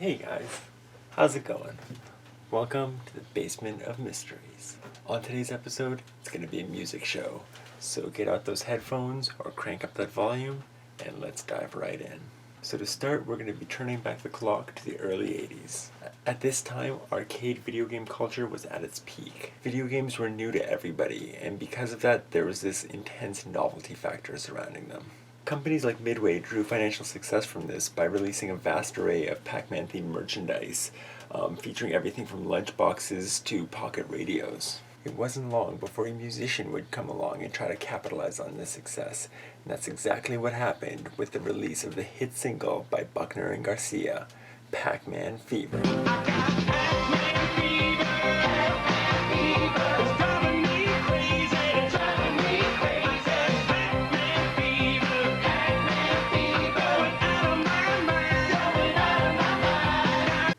Hey guys, how's it going? Welcome to the Basement of Mysteries. On today's episode, it's going to be a music show, so get out those headphones or crank up that volume and let's dive right in. So to start, we're going to be turning back the clock to the early 80s. At this time, arcade video game culture was at its peak. Video games were new to everybody, and because of that, there was this intense novelty factor surrounding them. Companies like Midway drew financial success from this by releasing a vast array of Pac-Man themed merchandise, featuring everything from lunchboxes to pocket radios. It wasn't long before a musician would come along and try to capitalize on this success, and that's exactly what happened with the release of the hit single by Buckner and Garcia, Pac-Man Fever.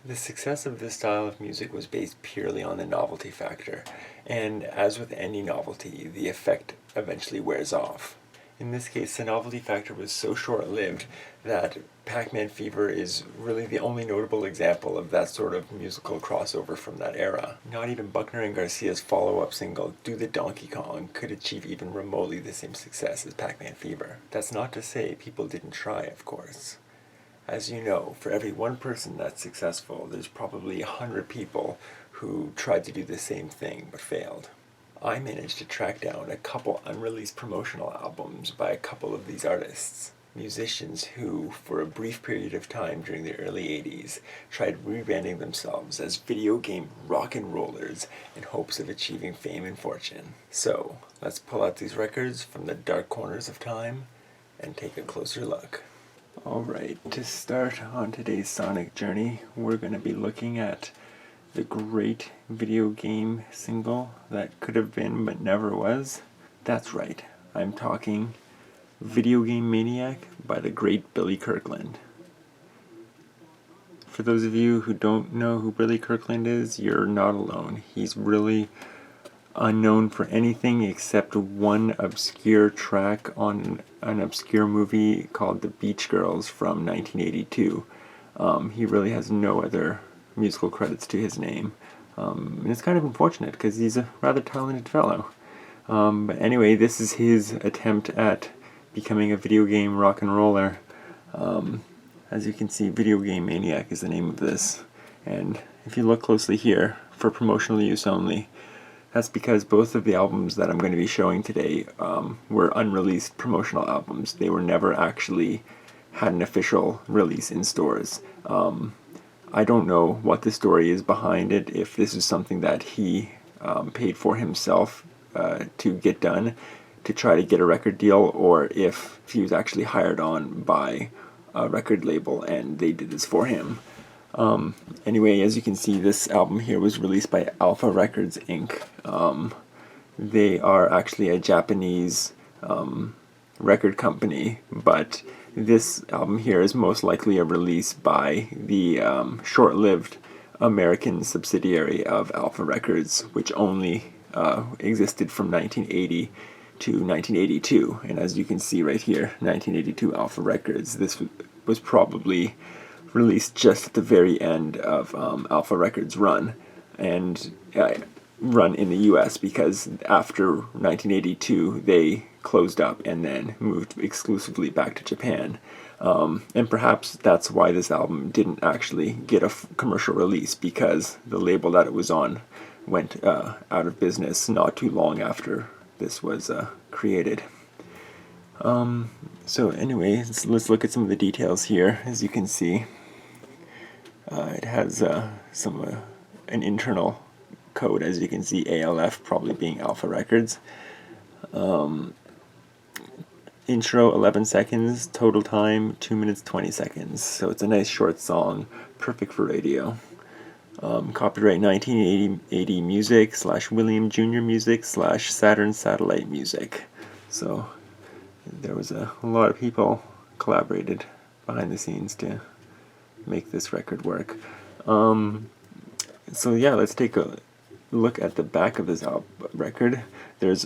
The success of this style of music was based purely on the novelty factor, and as with any novelty, the effect eventually wears off. In this case, the novelty factor was so short-lived that Pac-Man Fever is really the only notable example of that sort of musical crossover from that era. Not even Buckner and Garcia's follow-up single, Do the Donkey Kong, could achieve even remotely the same success as Pac-Man Fever. That's not to say people didn't try, of course. As you know, for every one person that's successful, there's probably 100 people who tried to do the same thing but failed. I managed to track down a couple unreleased promotional albums by a couple of these artists. Musicians who, for a brief period of time during the early 80s, tried rebranding themselves as video game rock and rollers in hopes of achieving fame and fortune. So, let's pull out these records from the dark corners of time and take a closer look. Alright, to start on today's sonic journey, we're going to be looking at the great video game single that could have been but never was. That's right, I'm talking Video Game Maniac by the great Billy Kirkland. For those of you who don't know who Billy Kirkland is, you're not alone. He's really unknown for anything except one obscure track on an obscure movie called The Beach Girls from 1982. He really has no other musical credits to his name. And it's kind of unfortunate because he's a rather talented fellow. But anyway, this is his attempt at becoming a video game rock and roller. As you can see, Video Game Maniac is the name of this. And if you look closely here, for promotional use only, that's because both of the albums that I'm going to be showing today were unreleased promotional albums. They were never actually had an official release in stores. I don't know what the story is behind it, if this is something that he paid for himself to get done to try to get a record deal, or if he was actually hired on by a record label and they did this for him. Anyway, as you can see, this album here was released by Alpha Records Inc. They are actually a Japanese record company, but this album here is most likely a release by the short-lived American subsidiary of Alpha Records, which only existed from 1980 to 1982. And as you can see right here, 1982 Alpha Records. This was probably released just at the very end of Alpha Records' run, and run in the US, because after 1982 they closed up and then moved exclusively back to Japan. And perhaps that's why this album didn't actually get a commercial release, because the label that it was on went out of business not too long after this was created. So anyway, let's look at some of the details here. As you can see, it has an internal code, as you can see, ALF probably being Alpha Records. Intro 11 seconds, total time 2 minutes 20 seconds. So it's a nice short song, perfect for radio. Copyright 1980 music / William Jr. music / Saturn Satellite music. So there was a lot of people collaborated behind the scenes to make this record work. So yeah, let's take a look at the back of this record. There's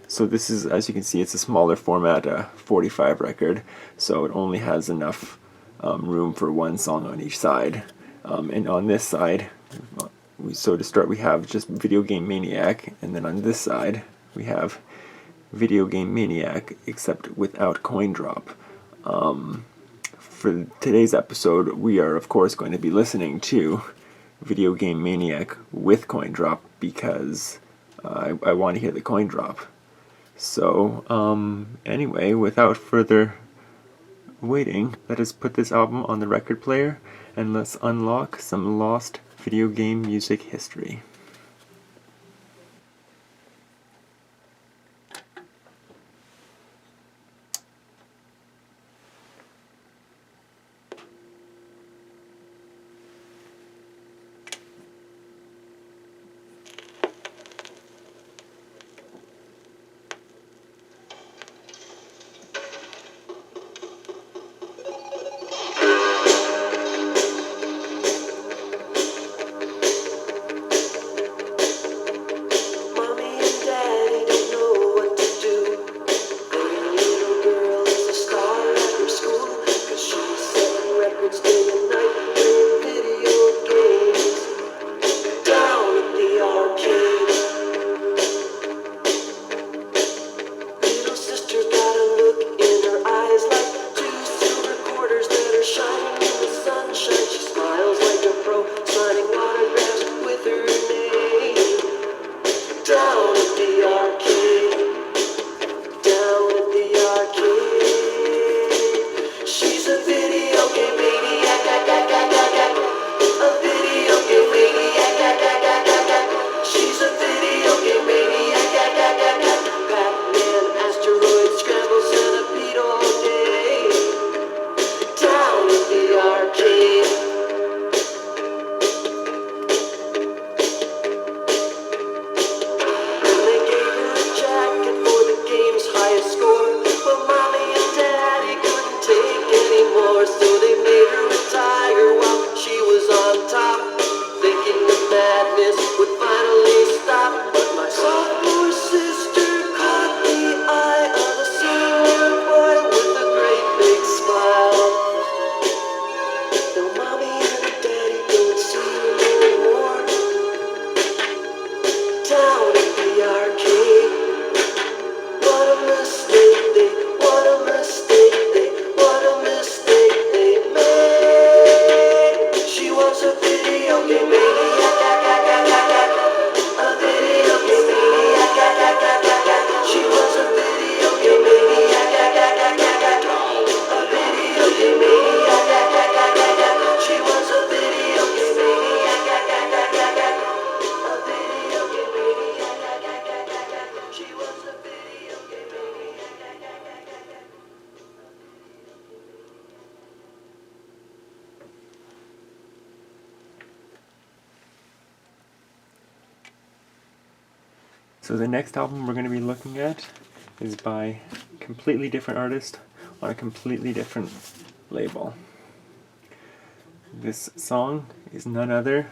so this is, as you can see, it's a smaller format, 45 record, so it only has enough room for one song on each side. And on this side, so to start, we have just Video Game Maniac, and then on this side we have Video Game Maniac, except without coin drop. For today's episode, we are of course going to be listening to Video Game Maniac with coin drop because I want to hear the coin drop. So anyway, without further waiting, let us put this album on the record player and let's unlock some lost video game music history. So the next album we're going to be looking at is by a completely different artist on a completely different label. This song is none other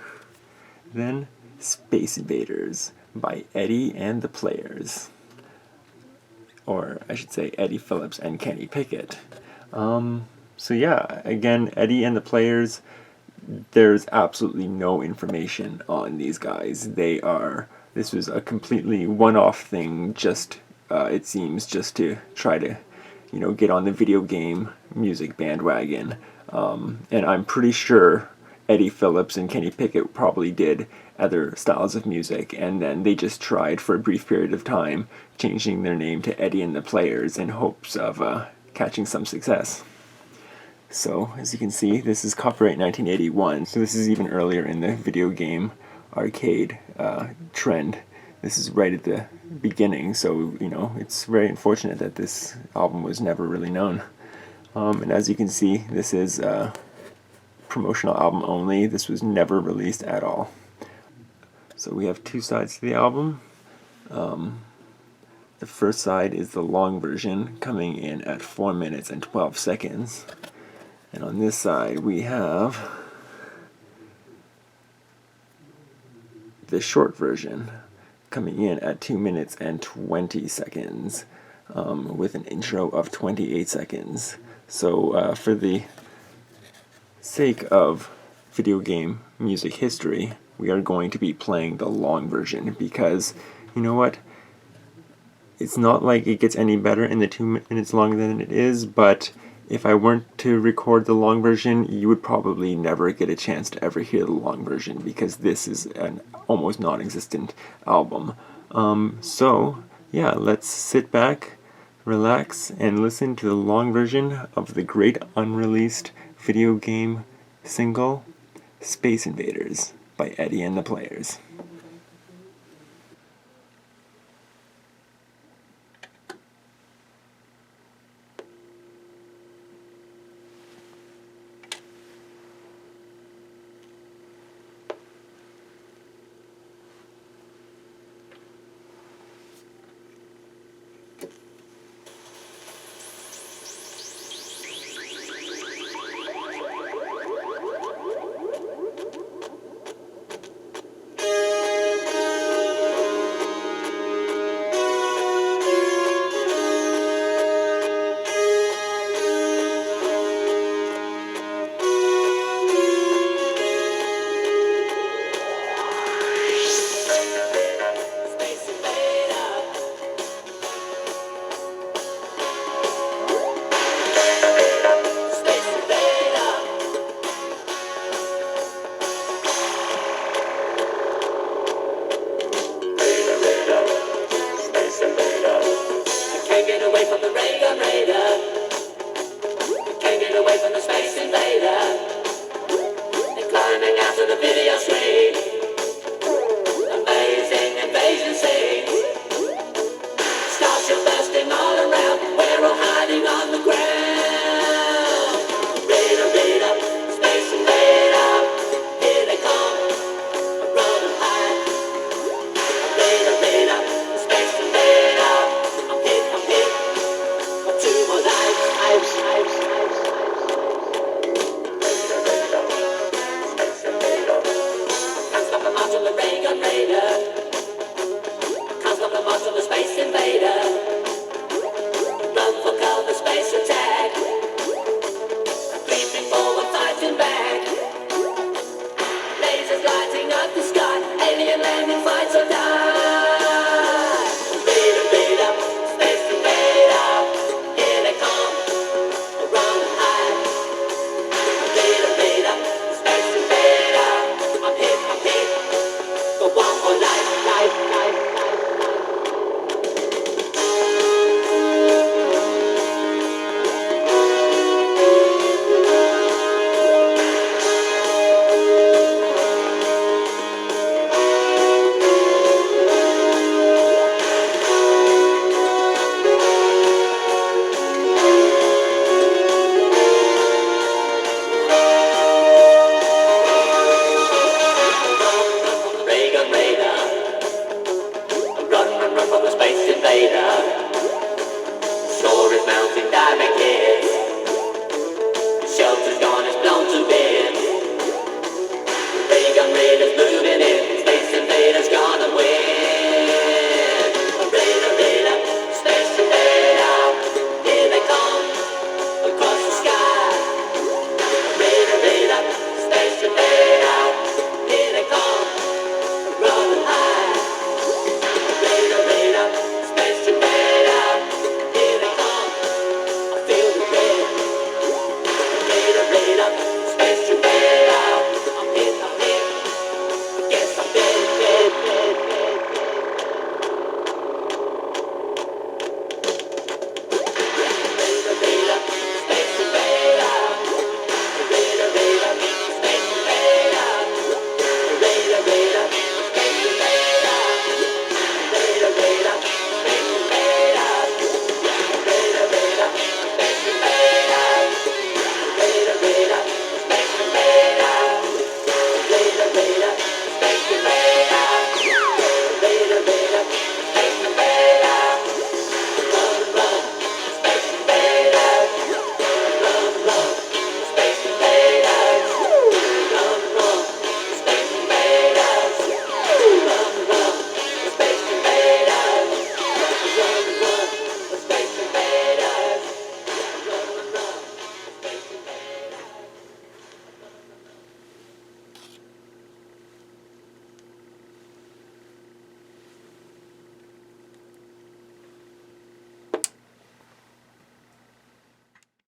than Space Invaders by Eddie and the Players. Or I should say Eddie Phillips and Kenny Pickett. So yeah, again, Eddie and the Players, there's absolutely no information on these guys. This was a completely one-off thing, just it seems, just to try to, get on the video game music bandwagon. And I'm pretty sure Eddie Phillips and Kenny Pickett probably did other styles of music, and then they just tried for a brief period of time changing their name to Eddie and the Players in hopes of catching some success. So, as you can see, this is copyright 1981, so this is even earlier in the video game arcade trend. This is right at the beginning, so, it's very unfortunate that this album was never really known. And as you can see, this is a promotional album only. This was never released at all. So we have two sides to the album. The first side is the long version, coming in at 4 minutes and 12 seconds. And on this side we have the short version, coming in at 2 minutes and 20 seconds, with an intro of 28 seconds. So for the sake of video game music history, we are going to be playing the long version, because you know what? It's not like it gets any better in the 2 minutes longer than it is, but if I weren't to record the long version, you would probably never get a chance to ever hear the long version, because this is an almost non-existent album. So yeah, let's sit back, relax, and listen to the long version of the great unreleased video game single, Space Invaders by Eddie and the Players. Amazing invasion scenes. Starship bursting all around.